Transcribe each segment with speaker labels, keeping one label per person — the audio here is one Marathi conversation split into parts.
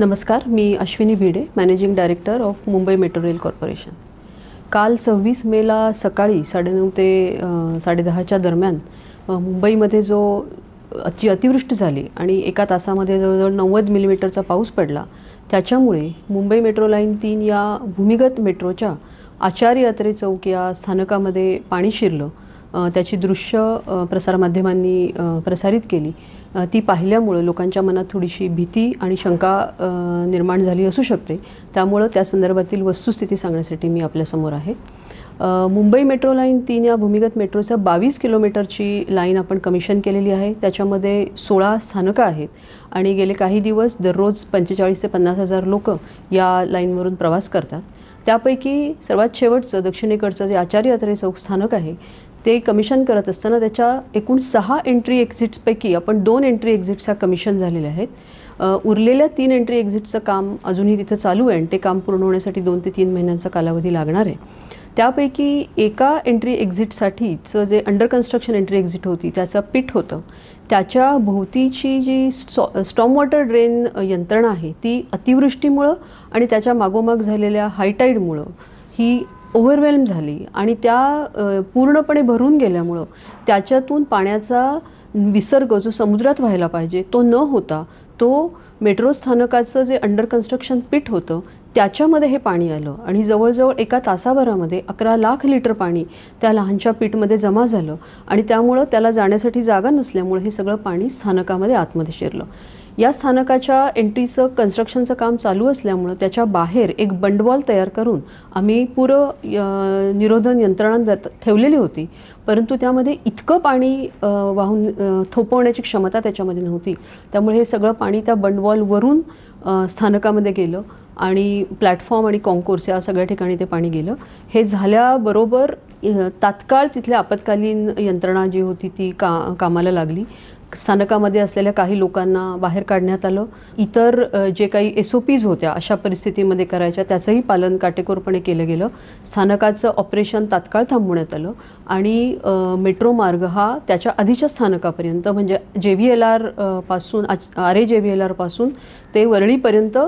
Speaker 1: नमस्कार, मी Ashwini Bhide, managing director of Mumbai metro rail corporation. काल 26 मेला सकाळी 9:30 ते 10:30च्या दरम्यान मुंबईमध्ये जो अतिवृष्टी झाली आणि एका तासामध्ये जवळजवळ 90 मिलीमीटरचा पाऊस पडला, त्याच्यामुळे मुंबई मेट्रो लाईन 3 या भूमिगत मेट्रोच्या आचार्य अत्रे चौक या स्थानकामध्ये पाणी शिरलं। त्याची दृश्य प्रसारमाध्यमांनी प्रसारित केली। ती पाहिल्यामुळे लोकांच्या मनात थोडीशी भीती आणि शंका निर्माण झाली असू शकते। त्यामुळे त्या संदर्भातील वस्तुस्थिती सांगण्यासाठी मी आपल्यासमोर आहे। मुंबई मेट्रो लाईन 3 या भूमिगत मेट्रोचा 22 किलोमीटरची लाईन आपण कमिशन केलेली आहे। त्याच्यामध्ये 16 स्थानकं आहेत आणि गेले काही दिवस दररोज 45 ते 50 हजार लोक या लाईनवरून प्रवास करतात। त्यापैकी सर्वात शेवटचं दक्षिणेकडचं जे आचार्य अत्रे चौक स्थानक आहे ते कमिशन करत असताना त्याच्या एकूण 6 एंट्री एक्झिट्सपैकी आपण 2 एंट्री एक्झिट्सचा कमिशन झालेले आहेत। उरलेल्या 3 एंट्री एक्झिटचं काम अजूनही तिथे चालू आहे आणि ते काम पूर्ण होण्यासाठी 2 ते 3 महिन्यांचा कालावधी लागणार आहे। त्यापैकी एका एंट्री एक्झिटसाठीचं जे अंडर कन्स्ट्रक्शन एंट्री एक्झिट होती त्याचा पिट होतं, त्याच्या भोवतीची जी स्टॉर्म वॉटर ड्रेन यंत्रणा आहे ती अतिवृष्टीमुळं आणि त्याच्या मागोमाग झालेल्या हायटाईडमुळं ही ओव्हरवेल्म झाली आणि त्या पूर्णपणे भरून गेल्यामुळं त्याच्यातून पाण्याचा विसर्ग जो समुद्रात व्हायला पाहिजे तो न होता तो मेट्रो स्थानकाचं जे अंडर कन्स्ट्रक्शन पिट होतं त्याच्यामध्ये हे पाणी आलं आणि जवळजवळ एका तासाभरामध्ये 11 लाख लिटर पाणी त्या लहानशा पिटमध्ये जमा झालं आणि त्यामुळं त्याला जाण्यासाठी जागा नसल्यामुळे हे सगळं पाणी स्थानकामध्ये आतमध्ये शिरलं। या स्थानकाच्या एंट्रीचं कन्स्ट्रक्शनचं काम चालू असल्यामुळे त्याच्या बाहेर एक बंडवॉल तयार करून आम्ही निरोधन यंत्रणा ठेवलेली होती, परंतु त्यामध्ये इतकं पाणी वाहून थोपवण्याची क्षमता त्याच्यामध्ये नव्हती। त्यामुळे हे सगळं पाणी त्या बंडवॉलवरून स्थानकामध्ये गेलं आणि प्लॅटफॉर्म आणि कॉन्कोर्स या सगळ्या ठिकाणी ते पाणी गेलं। हे झाल्याबरोबर तात्काळ तिथल्या आपत्कालीन यंत्रणा जी होती ती कामाला लागली। स्थानकामध्ये असलेल्या काही लोकांना बाहेर काढण्यात आलं। इतर जे काही SOPs होत्या अशा परिस्थितीमध्ये करायच्या त्याचंही पालन काटेकोरपणे केलं गेलं। स्थानकाचं ऑपरेशन तात्काळ थांबवण्यात आलं आणि मेट्रो मार्ग हा त्याच्या आधीच्या स्थानकापर्यंत म्हणजे JVLR पासून RAJVLR पासून ते वरळीपर्यंत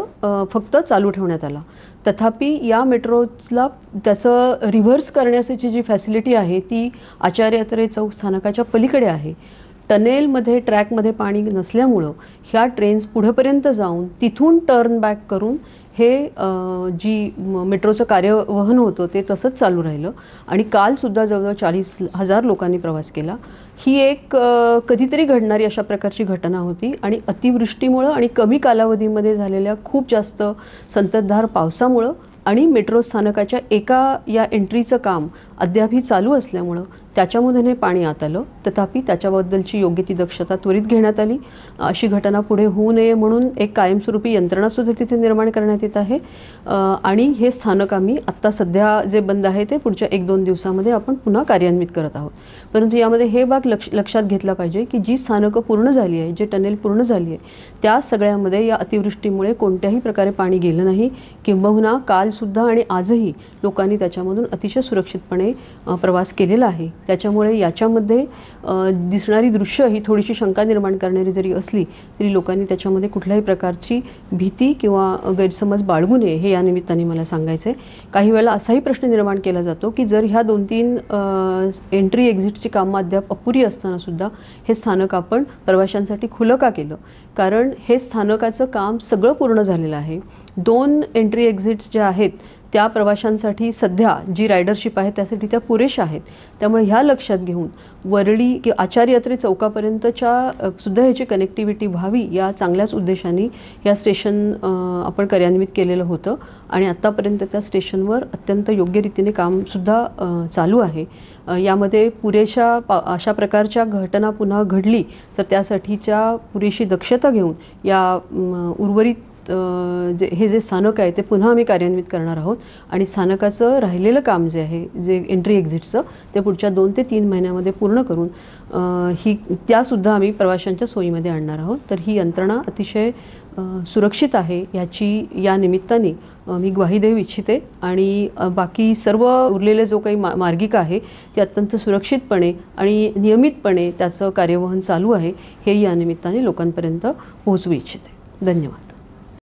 Speaker 1: फक्त चालू ठेवण्यात आला। तथापि या मेट्रोला त्याचं रिव्हर्स करण्याची जी फॅसिलिटी आहे ती आचार्य अत्रे चौक स्थानकाच्या पलीकडे आहे। टनेलमध्ये ट्रॅकमध्ये पाणी नसल्यामुळं ह्या ट्रेन्स पुढेपर्यंत जाऊन तिथून टर्न बॅक करून हे जी मेट्रोचं कार्यवहन होतं ते तसंच चालू राहिलं आणि कालसुद्धा जवळजवळ 40,000 लोकांनी प्रवास केला। ही एक कधीतरी घडणारी अशा प्रकारची घटना होती आणि अतिवृष्टीमुळं आणि कमी कालावधीमध्ये झालेल्या खूप जास्त संततधार पावसामुळं आणि मेट्रो स्थानकाच्या एका या एंट्रीचं काम अद्यापही चालू असल्यामुळं त्याच्यामधून हे पाणी आत आलं। तथापि त्याच्याबद्दलची योग्य ती दक्षता त्वरित घेण्यात आली। अशी घटना पुढे होऊ नये म्हणून एक कायमस्वरूपी यंत्रणासुद्धा तिथे निर्माण करण्यात येत आहे आणि हे स्थानक आम्ही आत्ता सध्या जे बंद आहे ते पुढच्या 1-2 दिवसामध्ये आपण पुन्हा कार्यान्वित करत आहोत। परंतु यामध्ये हे भाग लक्षात घेतला पाहिजे की जी स्थानकं पूर्ण झाली आहे, जे टनेल पूर्ण झाली आहे त्या सगळ्यामध्ये या अतिवृष्टीमुळे कोणत्याही प्रकारे पाणी गेलं नाही, किंबहुना कालसुद्धा आणि आजही लोकांनी त्याच्यामधून अतिशय सुरक्षितपणे प्रवास केलेला आहे। त्याच्यामुळे याच्यामध्ये दिसणारी दृश्य ही थोडीशी शंका निर्माण करणारी जरी असली तरी लोकांनी त्याच्यामध्ये कुठल्याही प्रकारची भीती किंवा गैरसमज बाळगू नये हे या निमित्ताने मला सांगायचं आहे। काही वेळेला असाही प्रश्न निर्माण केला जातो की जर ह्या 2-3 एंट्री एक्झिटची कामं अद्याप अपुरी असताना सुद्धा हे स्थानक आपण प्रवाशांसाठी खुलं का केलं? कारण हे स्थानकाचं काम सगळं पूर्ण झालेलं आहे। 2 एंट्री एक्झिट्स ज्या आहेत त्या प्रवाशांसाठी सध्या जी रायडरशिप आहे त्यासाठी त्या पुरेशा आहेत। त्यामुळे ह्या लक्षात घेऊन वरळी की आचार्य अत्रे चौकापर्यंतच्या सुद्धा ह्याची कनेक्टिव्हिटी व्हावी या चांगल्याच उद्देशाने या स्टेशन आपण कार्यान्वित केलेलं होतं आणि आत्तापर्यंत त्या स्टेशनवर अत्यंत योग्य रीतीने कामसुद्धा चालू आहे। यामध्ये पुरेशा अशा प्रकारच्या घटना पुन्हा घडली तर त्यासाठीच्या पुरेशी दक्षता घेऊन या उर्वरित हे जे स्थानक आहे ते पुन्हा आम्ही कार्यान्वित करणार आहोत आणि स्थानकाचं राहिलेलं काम जे आहे जे एंट्री एक्झिटचं ते पुढच्या 2 ते 3 महिन्यामध्ये पूर्ण करून त्यासुद्धा आम्ही प्रवाशांच्या सोयीमध्ये आणणार आहोत। तर ही यंत्रणा अतिशय सुरक्षित आहे याची या निमित्ताने मी ग्वाही देऊ इच्छिते आणि बाकी सर्व उरलेले जो काही मार्गिका आहे ते अत्यंत सुरक्षितपणे आणि नियमितपणे त्याचं कार्यवहन चालू आहे हे या निमित्ताने लोकांपर्यंत पोहोचवू इच्छिते। धन्यवाद।